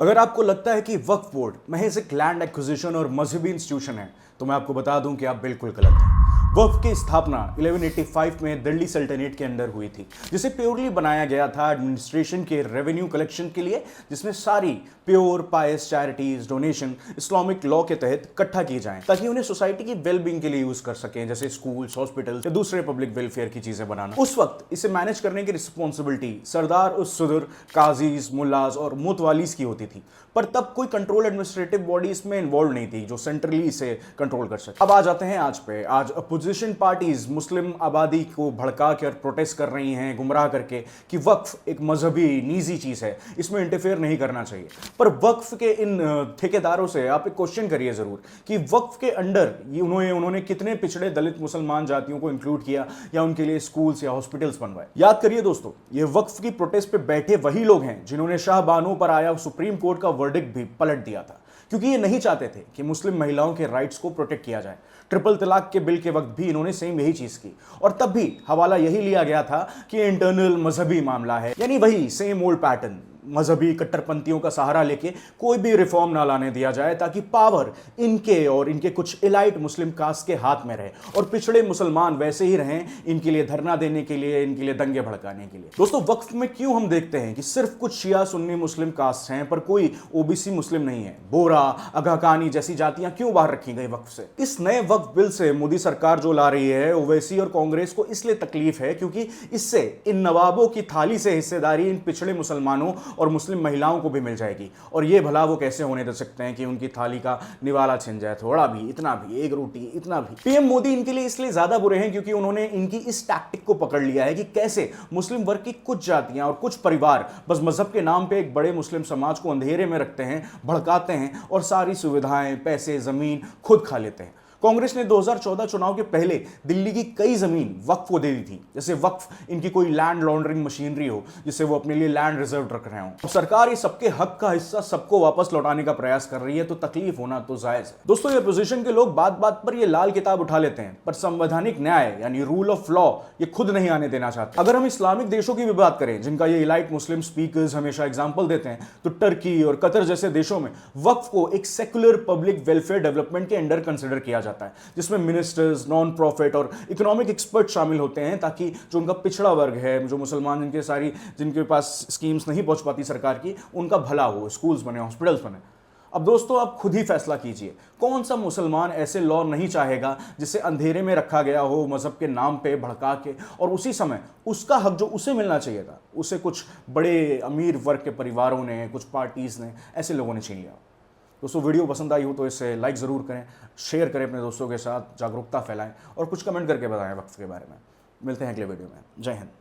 अगर आपको लगता है कि वक्फ बोर्ड महज एक लैंड एक्विजिशन और मजहबी इंस्टीट्यूशन है तो मैं आपको बता दूं कि आप बिल्कुल गलत हैं। वक्फ की स्थापना 1185 में दिल्ली सल्तनत के अंदर हुई थी, जिसे प्योरली बनाया गया था एडमिनिस्ट्रेशन के रेवेन्यू कलेक्शन के लिए, जिसमें सारी प्योर पायस चैरिटीज डोनेशन इस्लामिक लॉ के तहत इकट्ठा की जाएं ताकि उन्हें सोसाइटी की वेलबींग के लिए यूज कर सकें, जैसे स्कूल्स, हॉस्पिटल या दूसरे पब्लिक वेलफेयर की चीजें बनाना। उस वक्त इसे मैनेज करने की रिस्पॉन्सिबिलिटी सरदार उस सदर, काजीज, मुल्लाज और मुतवालीस की होती थी, पर तब कोई कंट्रोल एडमिनिस्ट्रेटिव बॉडी इसमें इन्वॉल्व नहीं थी जो सेंट्रली इसे कंट्रोल कर सके। अब आ जाते हैं आज पे। आज अपोजिशन पार्टीज मुस्लिम आबादी को भड़का कर प्रोटेस्ट कर रही हैं, गुमराह करके, कि वक्फ एक मजहबी निजी चीज है, इसमें इंटरफेयर नहीं करना चाहिए। पर वक्फ के इन ठेकेदारों से आप एक क्वेश्चन करिए जरूर कि वक्फ के अंडर उन्होंने कितने पिछड़े दलित मुसलमान जातियों को इंक्लूड किया या उनके लिए स्कूल्स या हॉस्पिटल्स बनवाए। याद करिए दोस्तों, ये वक्फ की प्रोटेस्ट पे बैठे वही लोग हैं जिन्होंने शाह बानो पर आया सुप्रीम कोर्ट का वर्डिक्ट भी पलट दिया था, क्योंकि ये नहीं चाहते थे कि मुस्लिम महिलाओं के राइट्स को प्रोटेक्ट किया जाए। ट्रिपल तलाक के बिल के वक्त भी इन्होंने सेम यही चीज की, और तब भी हवाला यही लिया गया था कि इंटरनल मजहबी मामला है, यानी वही सेम ओल्ड पैटर्न। मजहबी कट्टरपंथियों का सहारा लेके कोई भी रिफॉर्म ना लाने दिया जाए ताकि पावर इनके और इनके कुछ इलाइट मुस्लिम कास्ट के हाथ में रहे और पिछड़े मुसलमान वैसे ही रहें इनके लिए धरना देने के लिए, इनके लिए दंगे भड़काने के लिए। दोस्तों, वक्फ में क्यों हम देखते हैं कि सिर्फ कुछ शिया सुन्नी मुस्लिम कास्ट हैं पर कोई ओबीसी मुस्लिम नहीं है? बोरा, अगाकानी जैसी जातियां क्यों बाहर रखी गई वक्फ से? इस नए वक्फ बिल से मोदी सरकार जो ला रही है, ओवैसी और कांग्रेस को इसलिए तकलीफ है क्योंकि इससे इन नवाबों की थाली से हिस्सेदारी इन पिछड़े मुसलमानों और मुस्लिम महिलाओं को भी मिल जाएगी। और ये भला वो कैसे होने दे सकते हैं कि उनकी थाली का निवाला छिन जाए, थोड़ा भी, इतना भी, एक रोटी, इतना भी। पीएम मोदी इनके लिए इसलिए ज्यादा बुरे हैं क्योंकि उन्होंने इनकी इस टैक्टिक को पकड़ लिया है कि कैसे मुस्लिम वर्ग की कुछ जातियां और कुछ परिवार बस मजहब के नाम पे एक बड़े मुस्लिम समाज को अंधेरे में रखते हैं, भड़काते हैं और सारी सुविधाएं, पैसे, जमीन खुद खा लेते हैं। कांग्रेस ने 2014 चुनाव के पहले दिल्ली की कई जमीन वक्फ को दे दी थी, जैसे वक्फ इनकी कोई लैंड लॉन्ड्रिंग मशीनरी हो जिससे वो अपने लिए लैंड रिजर्व रख रहे हो। अब सरकार ये सबके हक का हिस्सा सबको वापस लौटाने का प्रयास कर रही है, तो तकलीफ होना तो जायज है। दोस्तों, ये अपोजिशन के लोग बात बात पर ये लाल किताब उठा लेते हैं, पर संवैधानिक न्याय यानी रूल ऑफ लॉ ये खुद नहीं आने देना चाहते। अगर हम इस्लामिक देशों की भी बात करें जिनका ये इलाइट मुस्लिम स्पीकर्स हमेशा एग्जाम्पल देते हैं, तो टर्की और कतर जैसे देशों में वक्फ को एक सेक्युलर पब्लिक वेलफेयर डेवलपमेंट के अंडर कंसिडर किया जाता है, जिसमें मिनिस्टर्स, नॉन प्रॉफिट और इकोनॉमिक एक्सपर्ट शामिल होते हैं ताकि जो उनका पिछड़ा वर्ग है, जो मुसलमान जिनके पास स्कीम्स नहीं पहुंच पाती सरकार की, उनका भला हो, स्कूल्स बने, हॉस्पिटल्स बने। अब दोस्तों, आप खुद ही फैसला कीजिए, कौन सा मुसलमान ऐसे लॉ नहीं चाहेगा जिसे अंधेरे में रखा गया हो मजहब के नाम पे भड़का के, और उसी समय उसका हक जो उसे मिलना चाहिए था उसे कुछ बड़े अमीर वर्ग के परिवारों ने, कुछ पार्टीज ने, ऐसे लोगों ने छीन लिया। दोस्तों, वीडियो पसंद आई हो तो इसे लाइक ज़रूर करें, शेयर करें अपने दोस्तों के साथ, जागरूकता फैलाएं और कुछ कमेंट करके बताएं वक्फ के बारे में। मिलते हैं अगले वीडियो में। जय हिंद।